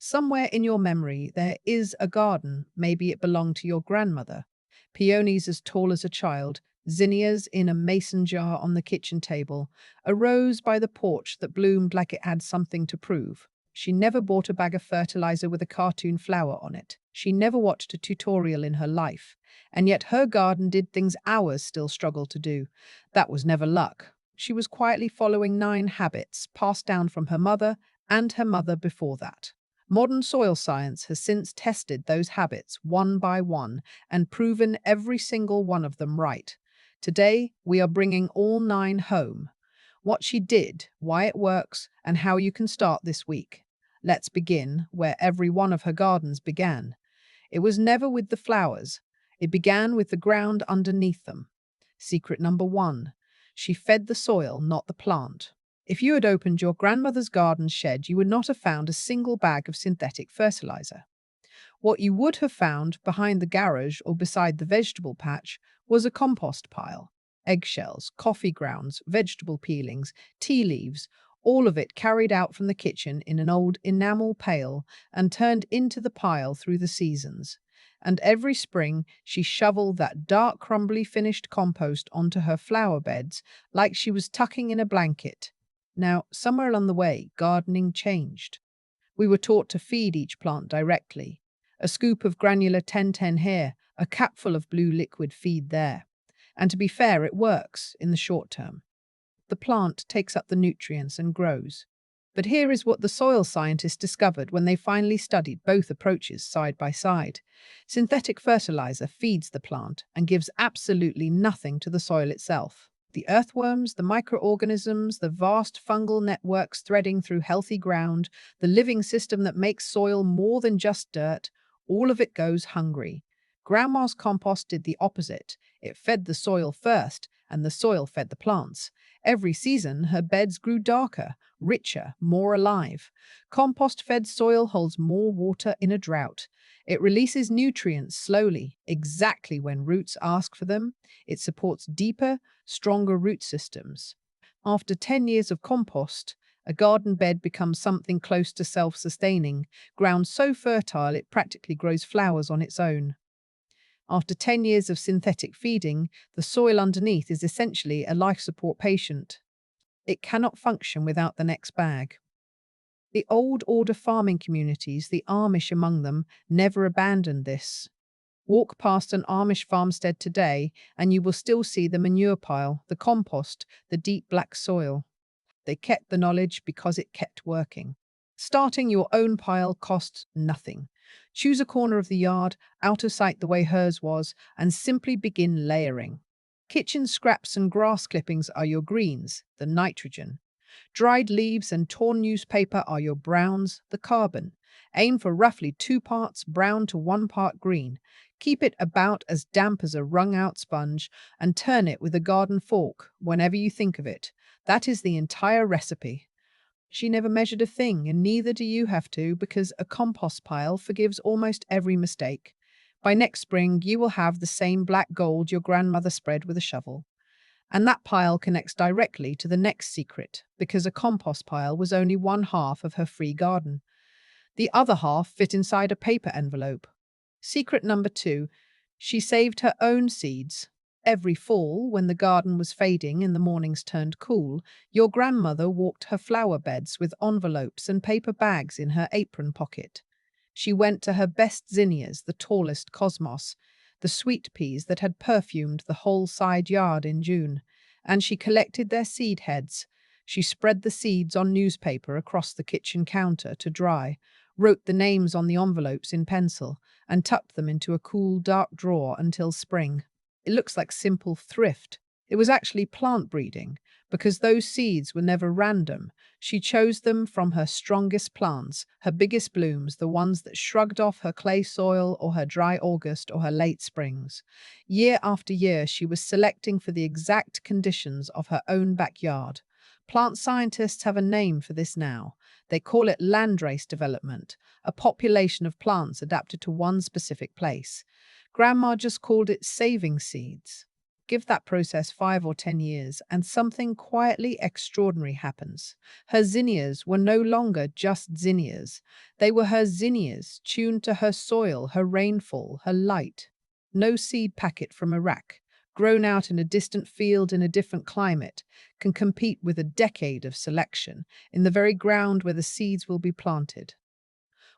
Somewhere in your memory, there is a garden. Maybe it belonged to your grandmother. Peonies as tall as a child, zinnias in a mason jar on the kitchen table, a rose by the porch that bloomed like it had something to prove. She never bought a bag of fertilizer with a cartoon flower on it. She never watched a tutorial in her life. And yet her garden did things ours still struggle to do. That was never luck. She was quietly following 9 habits passed down from her mother and her mother before that. Modern soil science has since tested those habits one by one and proven every single one of them right. Today, we are bringing all 9 home. What she did, why it works, and how you can start this week. Let's begin where every one of her gardens began. It was never with the flowers. It began with the ground underneath them. Secret number 1. She fed the soil, not the plant. If you had opened your grandmother's garden shed, you would not have found a single bag of synthetic fertilizer. What you would have found behind the garage or beside the vegetable patch was a compost pile. Eggshells, coffee grounds, vegetable peelings, tea leaves, all of it carried out from the kitchen in an old enamel pail and turned into the pile through the seasons. And every spring she shoveled that dark, crumbly finished compost onto her flower beds like she was tucking in a blanket. Now, somewhere along the way, gardening changed. We were taught to feed each plant directly. A scoop of granular 1010 here, a capful of blue liquid feed there. And to be fair, it works in the short term. The plant takes up the nutrients and grows. But here is what the soil scientists discovered when they finally studied both approaches side by side. Synthetic fertilizer feeds the plant and gives absolutely nothing to the soil itself. The earthworms, the microorganisms, the vast fungal networks threading through healthy ground, the living system that makes soil more than just dirt, all of it goes hungry. Grandma's compost did the opposite. It fed the soil first, and the soil fed the plants. Every season, her beds grew darker, richer, more alive. Compost-fed soil holds more water in a drought. It releases nutrients slowly, exactly when roots ask for them. It supports deeper, stronger root systems. After 10 years of compost, a garden bed becomes something close to self-sustaining, ground so fertile it practically grows flowers on its own. After 10 years of synthetic feeding, the soil underneath is essentially a life support patient. It cannot function without the next bag. The old order farming communities, the Amish among them, never abandoned this. Walk past an Amish farmstead today, and you will still see the manure pile, the compost, the deep black soil. They kept the knowledge because it kept working. Starting your own pile costs nothing. Choose a corner of the yard, out of sight the way hers was, and simply begin layering. Kitchen scraps and grass clippings are your greens, the nitrogen. Dried leaves and torn newspaper are your browns, the carbon. Aim for roughly 2 parts brown to 1 part green. Keep it about as damp as a wrung-out sponge and turn it with a garden fork whenever you think of it. That is the entire recipe. She never measured a thing, and neither do you have to, because a compost pile forgives almost every mistake. By next spring, you will have the same black gold your grandmother spread with a shovel. And that pile connects directly to the next secret, because a compost pile was only 1/2 of her free garden. The other half fit inside a paper envelope. Secret number 2, she saved her own seeds. Every fall, when the garden was fading and the mornings turned cool, your grandmother walked her flower beds with envelopes and paper bags in her apron pocket. She went to her best zinnias, the tallest cosmos, the sweet peas that had perfumed the whole side yard in June, and she collected their seed heads. She spread the seeds on newspaper across the kitchen counter to dry, wrote the names on the envelopes in pencil, and tucked them into a cool, dark drawer until spring. It looks like simple thrift. It was actually plant breeding, because those seeds were never random. She chose them from her strongest plants, her biggest blooms, the ones that shrugged off her clay soil or her dry August or her late springs. Year after year, she was selecting for the exact conditions of her own backyard. Plant scientists have a name for this now. They call it landrace development, a population of plants adapted to one specific place. Grandma just called it saving seeds. Give that process 5 or 10 years, and something quietly extraordinary happens. Her zinnias were no longer just zinnias. They were her zinnias, tuned to her soil, her rainfall, her light. No seed packet from Iraq, grown out in a distant field in a different climate, can compete with a decade of selection in the very ground where the seeds will be planted.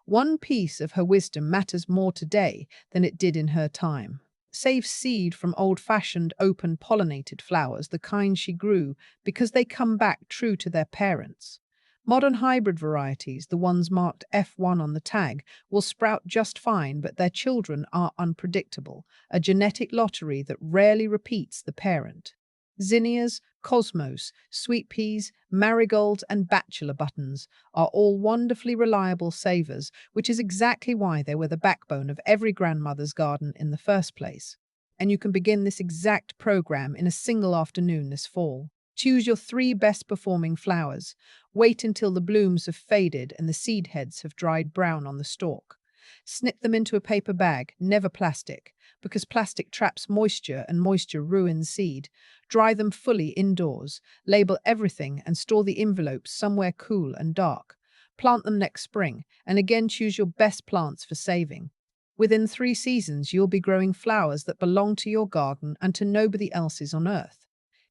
One piece of her wisdom matters more today than it did in her time. Save seed from old-fashioned open pollinated flowers, the kind she grew, because they come back true to their parents. Modern hybrid varieties, the ones marked F1 on the tag, will sprout just fine, but their children are unpredictable, a genetic lottery that rarely repeats the parent. Zinnias, cosmos, sweet peas, marigolds, and bachelor buttons are all wonderfully reliable savers, which is exactly why they were the backbone of every grandmother's garden in the first place. And you can begin this exact program in a single afternoon this fall. Choose your 3 best performing flowers. Wait until the blooms have faded and the seed heads have dried brown on the stalk. Snip them into a paper bag, never plastic, because plastic traps moisture and moisture ruins seed. Dry them fully indoors. Label everything and store the envelopes somewhere cool and dark. Plant them next spring, and again choose your best plants for saving. Within 3 seasons, you'll be growing flowers that belong to your garden and to nobody else's on earth.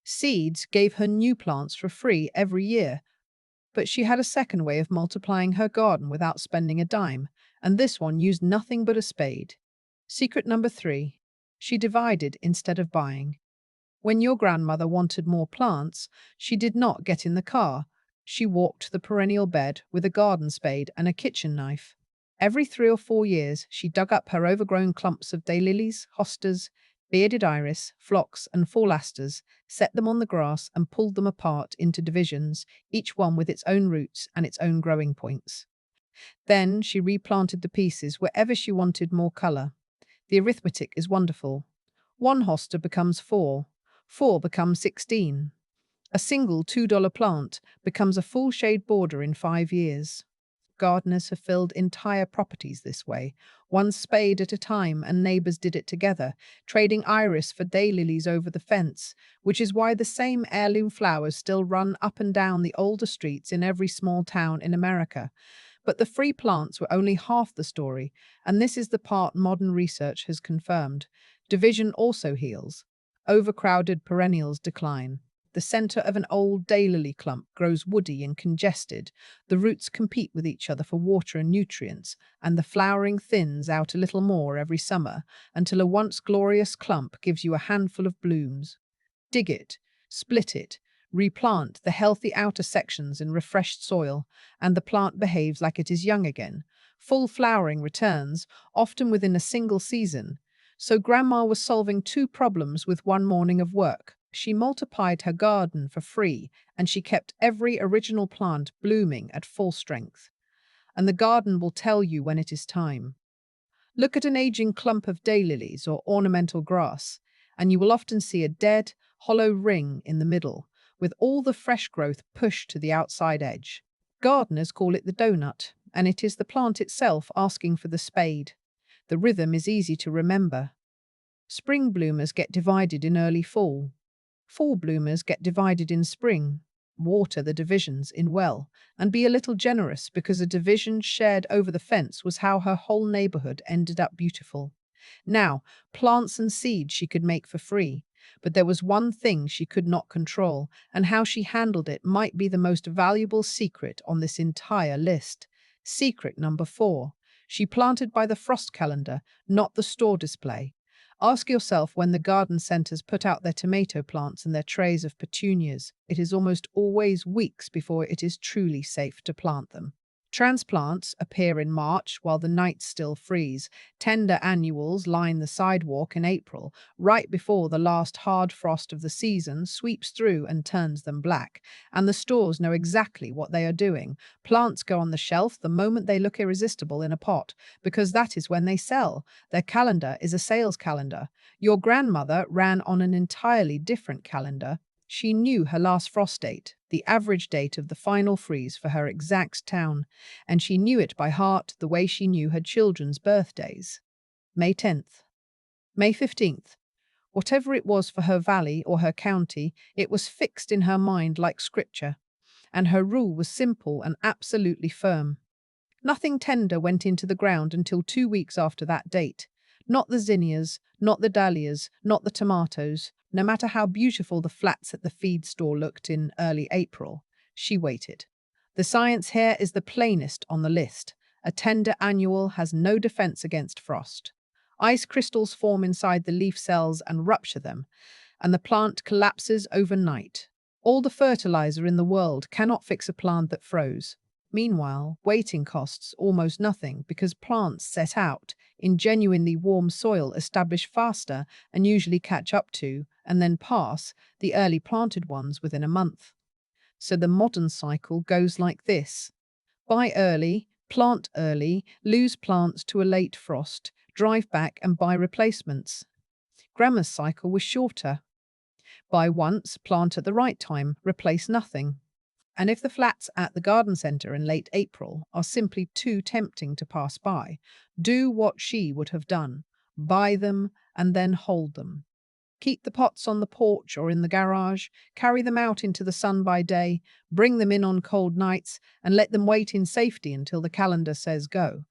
Seeds gave her new plants for free every year, but she had a second way of multiplying her garden without spending a dime, and this one used nothing but a spade. Secret number 3. She divided instead of buying. When your grandmother wanted more plants, she did not get in the car. She walked the perennial bed with a garden spade and a kitchen knife. Every 3 or 4 years, she dug up her overgrown clumps of daylilies, hostas, bearded iris, phlox, and fall asters, set them on the grass, and pulled them apart into divisions, each one with its own roots and its own growing points. Then she replanted the pieces wherever she wanted more color. The arithmetic is wonderful. 1 hosta becomes 4. 4 becomes 16. A single $2 plant becomes a full shade border in 5 years. Gardeners have filled entire properties this way, one spade at a time, and neighbors did it together, trading iris for daylilies over the fence, which is why the same heirloom flowers still run up and down the older streets in every small town in America. But the free plants were only half the story, and this is the part modern research has confirmed. Division also heals. Overcrowded perennials decline. The center of an old daylily clump grows woody and congested. The roots compete with each other for water and nutrients, and the flowering thins out a little more every summer until a once glorious clump gives you a handful of blooms. Dig it, split it, replant the healthy outer sections in refreshed soil, and the plant behaves like it is young again. Full flowering returns, often within a single season. So Grandma was solving 2 problems with one morning of work. She multiplied her garden for free, and she kept every original plant blooming at full strength. And the garden will tell you when it is time. Look at an aging clump of daylilies or ornamental grass, and you will often see a dead, hollow ring in the middle, with all the fresh growth pushed to the outside edge. Gardeners call it the donut, and it is the plant itself asking for the spade. The rhythm is easy to remember. Spring bloomers get divided in early fall. Fall bloomers get divided in spring. Water the divisions in well, and be a little generous, because a division shared over the fence was how her whole neighborhood ended up beautiful. Now, plants and seeds she could make for free, but there was one thing she could not control, and how she handled it might be the most valuable secret on this entire list. Secret number 4. She planted by the frost calendar, not the store display. Ask yourself, when the garden centers put out their tomato plants and their trays of petunias, it is almost always weeks before it is truly safe to plant them. Transplants appear in March while the nights still freeze. Tender annuals line the sidewalk in April, right before the last hard frost of the season sweeps through and turns them black. And the stores know exactly what they are doing. Plants go on the shelf the moment they look irresistible in a pot, because that is when they sell. Their calendar is a sales calendar. Your grandmother ran on an entirely different calendar. She knew her last frost date, the average date of the final freeze for her exact town, and she knew it by heart the way she knew her children's birthdays. May 10th. May 15th. Whatever it was for her valley or her county, it was fixed in her mind like scripture, and her rule was simple and absolutely firm. Nothing tender went into the ground until 2 weeks after that date. Not the zinnias, not the dahlias, not the tomatoes. No matter how beautiful the flats at the feed store looked in early April, she waited. The science here is the plainest on the list. A tender annual has no defense against frost. Ice crystals form inside the leaf cells and rupture them, and the plant collapses overnight. All the fertilizer in the world cannot fix a plant that froze. Meanwhile, waiting costs almost nothing because plants set out in genuinely warm soil establish faster and usually catch up to, and then pass, the early planted ones within a month. So the modern cycle goes like this. Buy early, plant early, lose plants to a late frost, drive back and buy replacements. Grandma's cycle was shorter. Buy once, plant at the right time, replace nothing. And if the flats at the garden centre in late April are simply too tempting to pass by, do what she would have done. Buy them and then hold them. Keep the pots on the porch or in the garage, carry them out into the sun by day, bring them in on cold nights, and let them wait in safety until the calendar says go.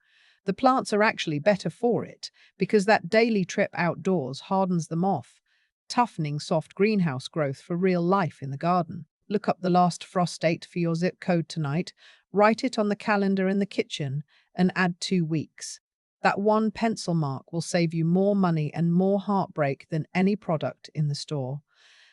The plants are actually better for it because that daily trip outdoors hardens them off, toughening soft greenhouse growth for real life in the garden. Look up the last frost date for your zip code tonight, write it on the calendar in the kitchen, and add 2 weeks. That one pencil mark will save you more money and more heartbreak than any product in the store.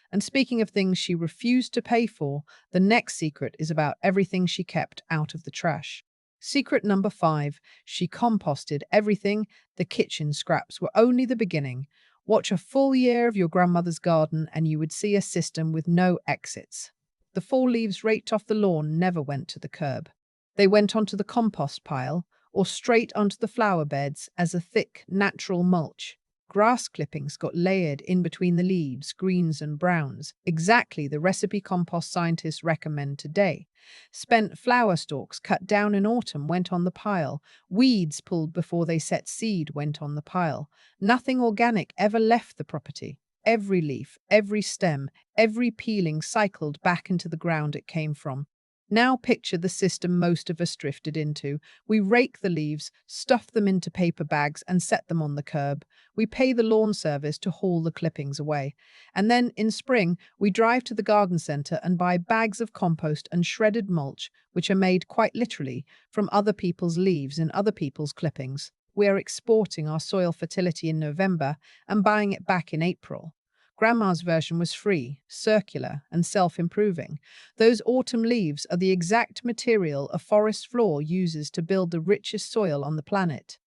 And speaking of things she refused to pay for, the next secret is about everything she kept out of the trash. Secret number 5, she composted everything. The kitchen scraps were only the beginning. Watch a full year of your grandmother's garden and you would see a system with no exits. The fall leaves raked off the lawn never went to the curb. They went onto the compost pile or straight onto the flower beds as a thick, natural mulch. Grass clippings got layered in between the leaves, greens and browns, exactly the recipe compost scientists recommend today. Spent flower stalks cut down in autumn went on the pile. Weeds pulled before they set seed went on the pile. Nothing organic ever left the property. Every leaf, every stem, every peeling cycled back into the ground it came from. Now picture the system most of us drifted into. We rake the leaves, stuff them into paper bags and set them on the curb. We pay the lawn service to haul the clippings away. And then in spring, we drive to the garden centre and buy bags of compost and shredded mulch, which are made quite literally from other people's leaves and other people's clippings. We are exporting our soil fertility in November and buying it back in April. Grandma's version was free, circular, and self-improving. Those autumn leaves are the exact material a forest floor uses to build the richest soil on the planet.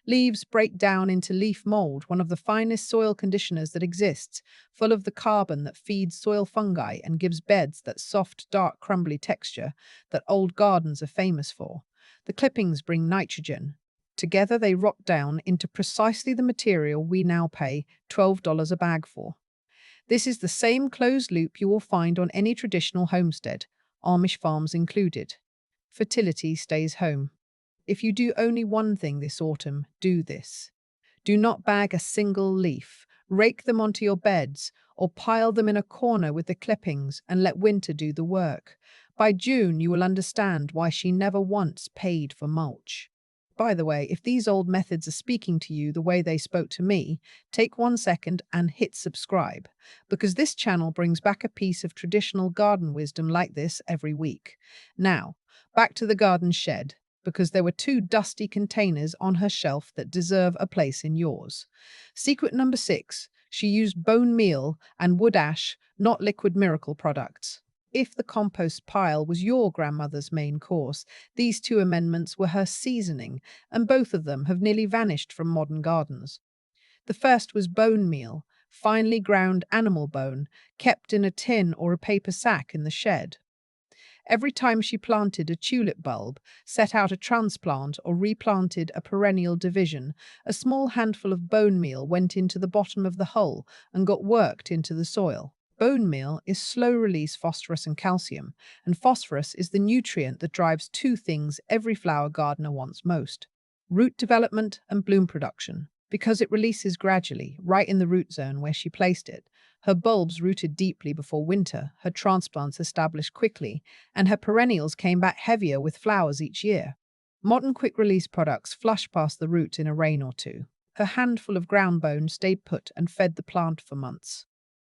Leaves break down into leaf mold, one of the finest soil conditioners that exists, full of the carbon that feeds soil fungi and gives beds that soft, dark, crumbly texture that old gardens are famous for. The clippings bring nitrogen. Together they rot down into precisely the material we now pay $12 a bag for. This is the same closed loop you will find on any traditional homestead, Amish farms included. Fertility stays home. If you do only one thing this autumn, do this. Do not bag a single leaf. Rake them onto your beds or pile them in a corner with the clippings and let winter do the work. By June, you will understand why she never once paid for mulch. By the way, if these old methods are speaking to you the way they spoke to me, take 1 second and hit subscribe, because this channel brings back a piece of traditional garden wisdom like this every week. Now, back to the garden shed, because there were 2 dusty containers on her shelf that deserve a place in yours. Secret number 6, she used bone meal and wood ash, not liquid miracle products. If the compost pile was your grandmother's main course, these 2 amendments were her seasoning, and both of them have nearly vanished from modern gardens. The first was bone meal, finely ground animal bone, kept in a tin or a paper sack in the shed. Every time she planted a tulip bulb, set out a transplant, or replanted a perennial division, a small handful of bone meal went into the bottom of the hull and got worked into the soil. Bone meal is slow-release phosphorus and calcium, and phosphorus is the nutrient that drives 2 things every flower gardener wants most: root development and bloom production. Because it releases gradually, right in the root zone where she placed it. Her bulbs rooted deeply before winter, her transplants established quickly, and her perennials came back heavier with flowers each year. Modern quick-release products flush past the root in a rain or two. Her handful of ground bone stayed put and fed the plant for months.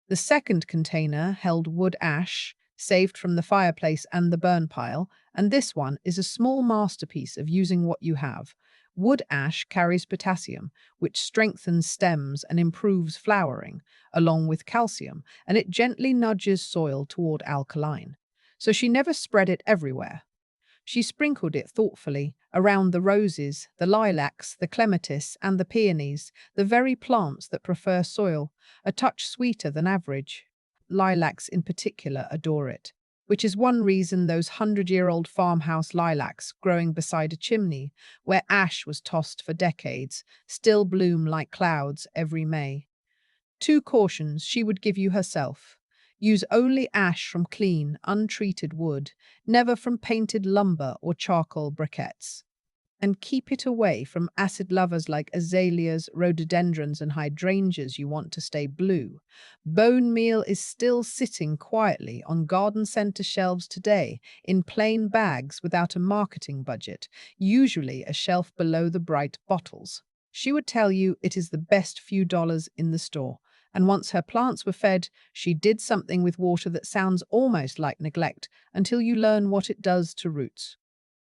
The second container held wood ash, saved from the fireplace and the burn pile, and this one is a small masterpiece of using what you have. Wood ash carries potassium, which strengthens stems and improves flowering, along with calcium, and it gently nudges soil toward alkaline. So she never spread it everywhere. She sprinkled it thoughtfully around the roses, the lilacs, the clematis, and the peonies, the very plants that prefer soil, a touch sweeter than average. Lilacs in particular adore it, which is one reason those 100-year-old farmhouse lilacs growing beside a chimney, where ash was tossed for decades, still bloom like clouds every May. Two cautions she would give you herself. Use only ash from clean, untreated wood, never from painted lumber or charcoal briquettes. And keep it away from acid lovers like azaleas, rhododendrons, and hydrangeas you want to stay blue. Bone meal is still sitting quietly on garden center shelves today in plain bags without a marketing budget, usually a shelf below the bright bottles. She would tell you it is the best few dollars in the store. And once her plants were fed, she did something with water that sounds almost like neglect until you learn what it does to roots.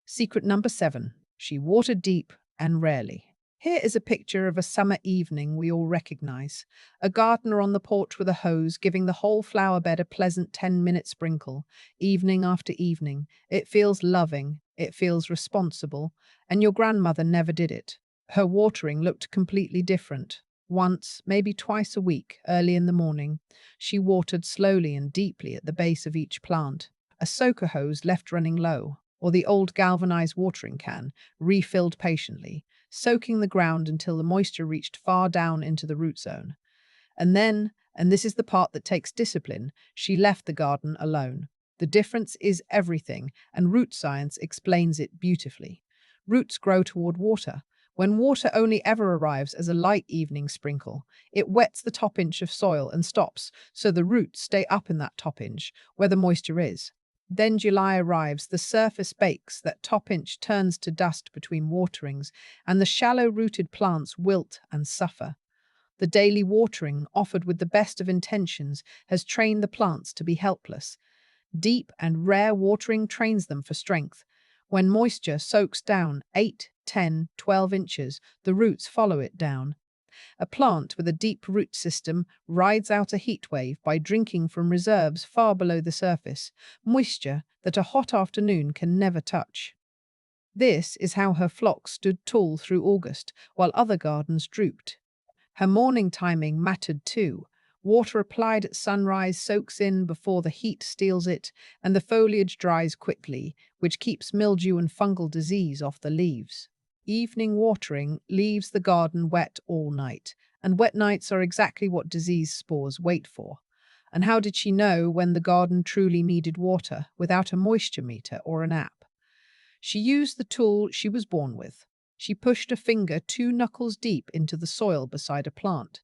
Secret number 7. She watered deep and rarely. Here is a picture of a summer evening we all recognize. A gardener on the porch with a hose giving the whole flower bed a pleasant 10-minute sprinkle, evening after evening. It feels loving, it feels responsible, and your grandmother never did it. Her watering looked completely different. Once, maybe twice a week, early in the morning, she watered slowly and deeply at the base of each plant. A soaker hose left running low, or the old galvanized watering can, refilled patiently, soaking the ground until the moisture reached far down into the root zone. And then, and this is the part that takes discipline, she left the garden alone. The difference is everything, and root science explains it beautifully. Roots grow toward water. When water only ever arrives as a light evening sprinkle, it wets the top inch of soil and stops, so the roots stay up in that top inch, where the moisture is. Then July arrives, the surface bakes, that top inch turns to dust between waterings, and the shallow-rooted plants wilt and suffer. The daily watering, offered with the best of intentions, has trained the plants to be helpless. Deep and rare watering trains them for strength. When moisture soaks down 8, 10, 12 inches, the roots follow it down. A plant with a deep root system rides out a heat wave by drinking from reserves far below the surface, moisture that a hot afternoon can never touch. This is how her flock stood tall through August, while other gardens drooped. Her morning timing mattered too. Water applied at sunrise soaks in before the heat steals it, and the foliage dries quickly, which keeps mildew and fungal disease off the leaves. Evening watering leaves the garden wet all night, and wet nights are exactly what disease spores wait for. And how did she know when the garden truly needed water without a moisture meter or an app? She used the tool she was born with. She pushed a finger 2 knuckles deep into the soil beside a plant.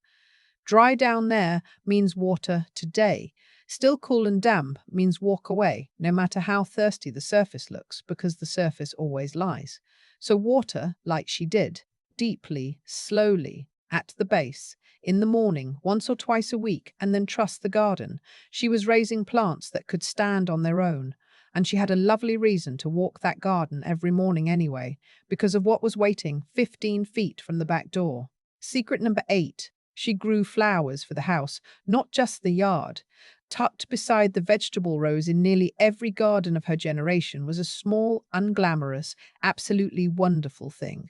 Dry down there means water today. Still cool and damp means walk away, no matter how thirsty the surface looks, because the surface always lies. So water, like she did, deeply, slowly, at the base, in the morning, once or twice a week, and then trust the garden. She was raising plants that could stand on their own, and she had a lovely reason to walk that garden every morning anyway, because of what was waiting 15 feet from the back door. Secret number 8. She grew flowers for the house, not just the yard. Tucked beside the vegetable rows in nearly every garden of her generation was a small, unglamorous, absolutely wonderful thing.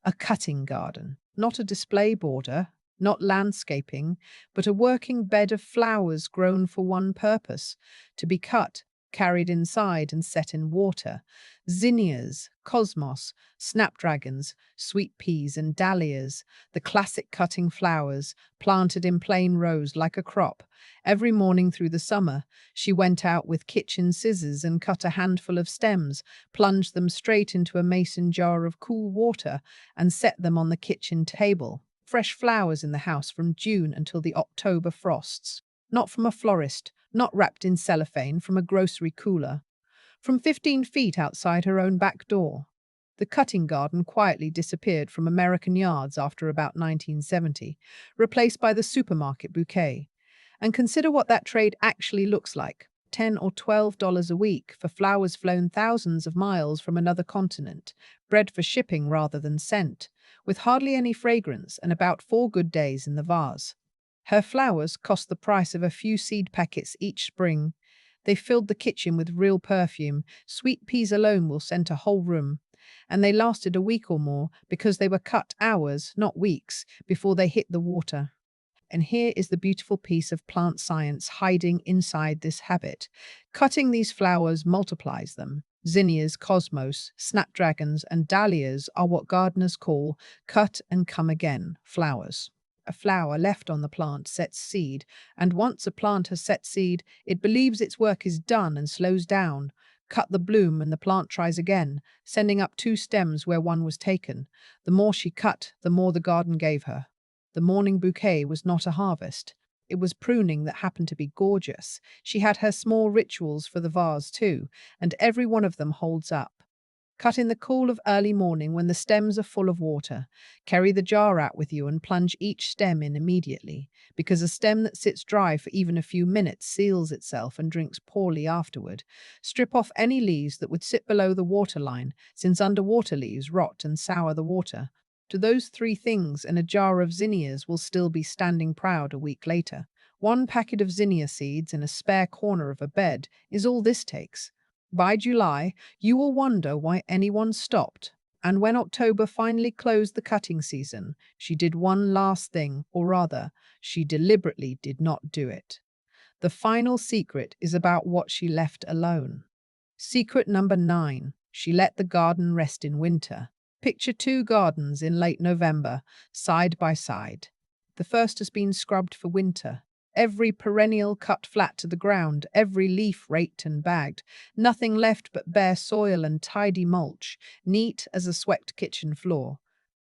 A cutting garden, not a display border, not landscaping, but a working bed of flowers grown for one purpose, to be cut, carried inside and set in water. Zinnias, cosmos, snapdragons, sweet peas and dahlias, the classic cutting flowers, planted in plain rows like a crop. Every morning through the summer, she went out with kitchen scissors and cut a handful of stems, plunged them straight into a mason jar of cool water, and set them on the kitchen table. Fresh flowers in the house from June until the October frosts. Not from a florist, not wrapped in cellophane from a grocery cooler. From 15 feet outside her own back door. The cutting garden quietly disappeared from American yards after about 1970, replaced by the supermarket bouquet. And consider what that trade actually looks like. $10 or $12 a week for flowers flown thousands of miles from another continent, bred for shipping rather than scent, with hardly any fragrance and about 4 good days in the vase. Her flowers cost the price of a few seed packets each spring. They filled the kitchen with real perfume. Sweet peas alone will scent a whole room. And they lasted a week or more because they were cut hours, not weeks, before they hit the water. And here is the beautiful piece of plant science hiding inside this habit. Cutting these flowers multiplies them. Zinnias, cosmos, snapdragons, and dahlias are what gardeners call cut and come again flowers. A flower left on the plant sets seed, and once a plant has set seed, it believes its work is done and slows down. Cut the bloom and the plant tries again, sending up 2 stems where one was taken. The more she cut, the more the garden gave her. The morning bouquet was not a harvest. It was pruning that happened to be gorgeous. She had her small rituals for the vase too, and every one of them holds up. Cut in the cool of early morning when the stems are full of water. Carry the jar out with you and plunge each stem in immediately, because a stem that sits dry for even a few minutes seals itself and drinks poorly afterward. Strip off any leaves that would sit below the water line, since underwater leaves rot and sour the water. To those 3 things, and a jar of zinnias will still be standing proud a week later. 1 packet of zinnia seeds in a spare corner of a bed is all this takes. By July, you will wonder why anyone stopped. And when October finally closed the cutting season, she did one last thing, or rather, she deliberately did not do it. The final secret is about what she left alone. Secret number 9. She let the garden rest in winter. Picture 2 gardens in late November, side by side. The first has been scrubbed for winter. Every perennial cut flat to the ground, every leaf raked and bagged, nothing left but bare soil and tidy mulch, neat as a swept kitchen floor.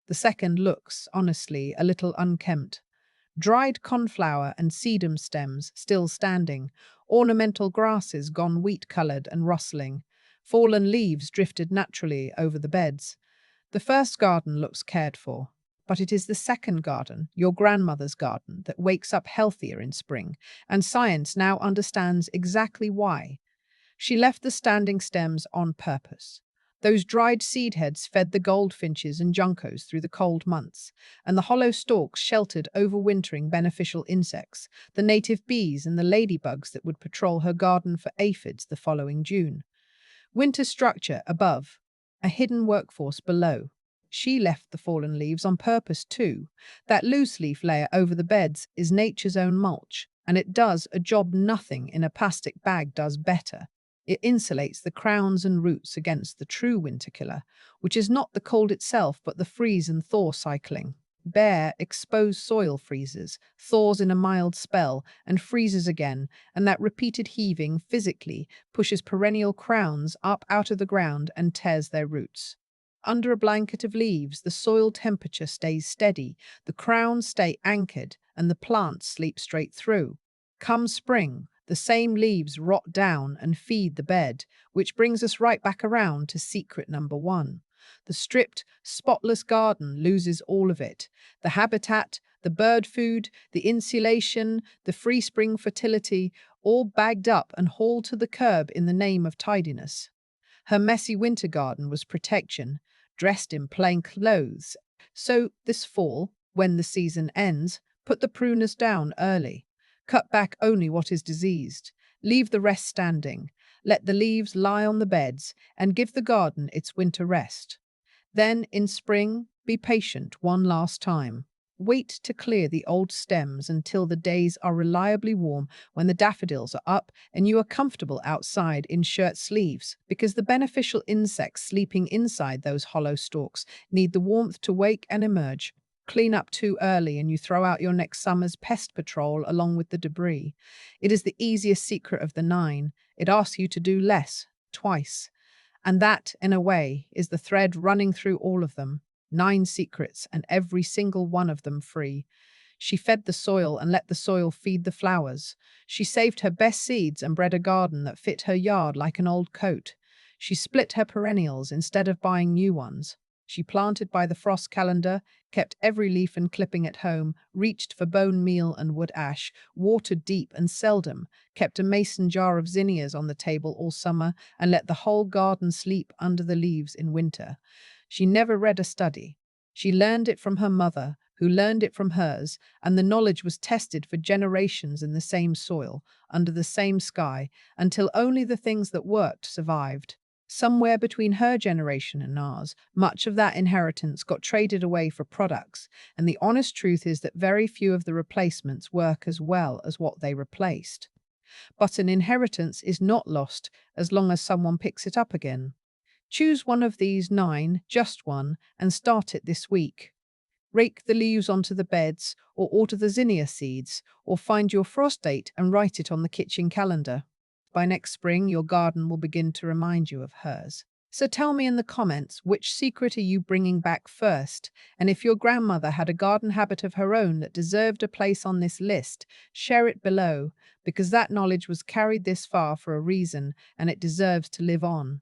The second looks, honestly, a little unkempt. Dried coneflower and sedum stems still standing, ornamental grasses gone wheat-coloured and rustling, fallen leaves drifted naturally over the beds. The first garden looks cared for. But it is the second garden, your grandmother's garden, that wakes up healthier in spring, and science now understands exactly why. She left the standing stems on purpose. Those dried seed heads fed the goldfinches and juncos through the cold months, and the hollow stalks sheltered overwintering beneficial insects, the native bees and the ladybugs that would patrol her garden for aphids the following June. Winter structure above, a hidden workforce below. She left the fallen leaves on purpose too. That loose leaf layer over the beds is nature's own mulch, and it does a job nothing in a plastic bag does better. It insulates the crowns and roots against the true winter killer, which is not the cold itself but the freeze and thaw cycling. Bare, exposed soil freezes, thaws in a mild spell, and freezes again, and that repeated heaving physically pushes perennial crowns up out of the ground and tears their roots. Under a blanket of leaves, the soil temperature stays steady, the crowns stay anchored, and the plants sleep straight through. Come spring, the same leaves rot down and feed the bed, which brings us right back around to secret number 1. The stripped, spotless garden loses all of it. The habitat, the bird food, the insulation, the free spring fertility, all bagged up and hauled to the curb in the name of tidiness. Her messy winter garden was protection, dressed in plain clothes. So this fall, when the season ends, put the pruners down early. Cut back only what is diseased. Leave the rest standing. Let the leaves lie on the beds and give the garden its winter rest. Then, in spring, be patient one last time. Wait to clear the old stems until the days are reliably warm when the daffodils are up and you are comfortable outside in shirt sleeves, because the beneficial insects sleeping inside those hollow stalks need the warmth to wake and emerge. Clean up too early and you throw out your next summer's pest patrol along with the debris. It is the easiest secret of the 9. It asks you to do less, twice. And that, in a way, is the thread running through all of them. 9 secrets, and every single one of them free. She fed the soil and let the soil feed the flowers. She saved her best seeds and bred a garden that fit her yard like an old coat. She split her perennials instead of buying new ones. She planted by the frost calendar, kept every leaf and clipping at home, reached for bone meal and wood ash, watered deep and seldom, kept a mason jar of zinnias on the table all summer, and let the whole garden sleep under the leaves in winter. She never read a study. She learned it from her mother, who learned it from hers, and the knowledge was tested for generations in the same soil, under the same sky, until only the things that worked survived. Somewhere between her generation and ours, much of that inheritance got traded away for products, and the honest truth is that very few of the replacements work as well as what they replaced. But an inheritance is not lost as long as someone picks it up again. Choose one of these 9, just one, and start it this week. Rake the leaves onto the beds, or order the zinnia seeds, or find your frost date and write it on the kitchen calendar. By next spring, your garden will begin to remind you of hers. So tell me in the comments, which secret are you bringing back first? And if your grandmother had a garden habit of her own that deserved a place on this list, share it below, because that knowledge was carried this far for a reason and it deserves to live on.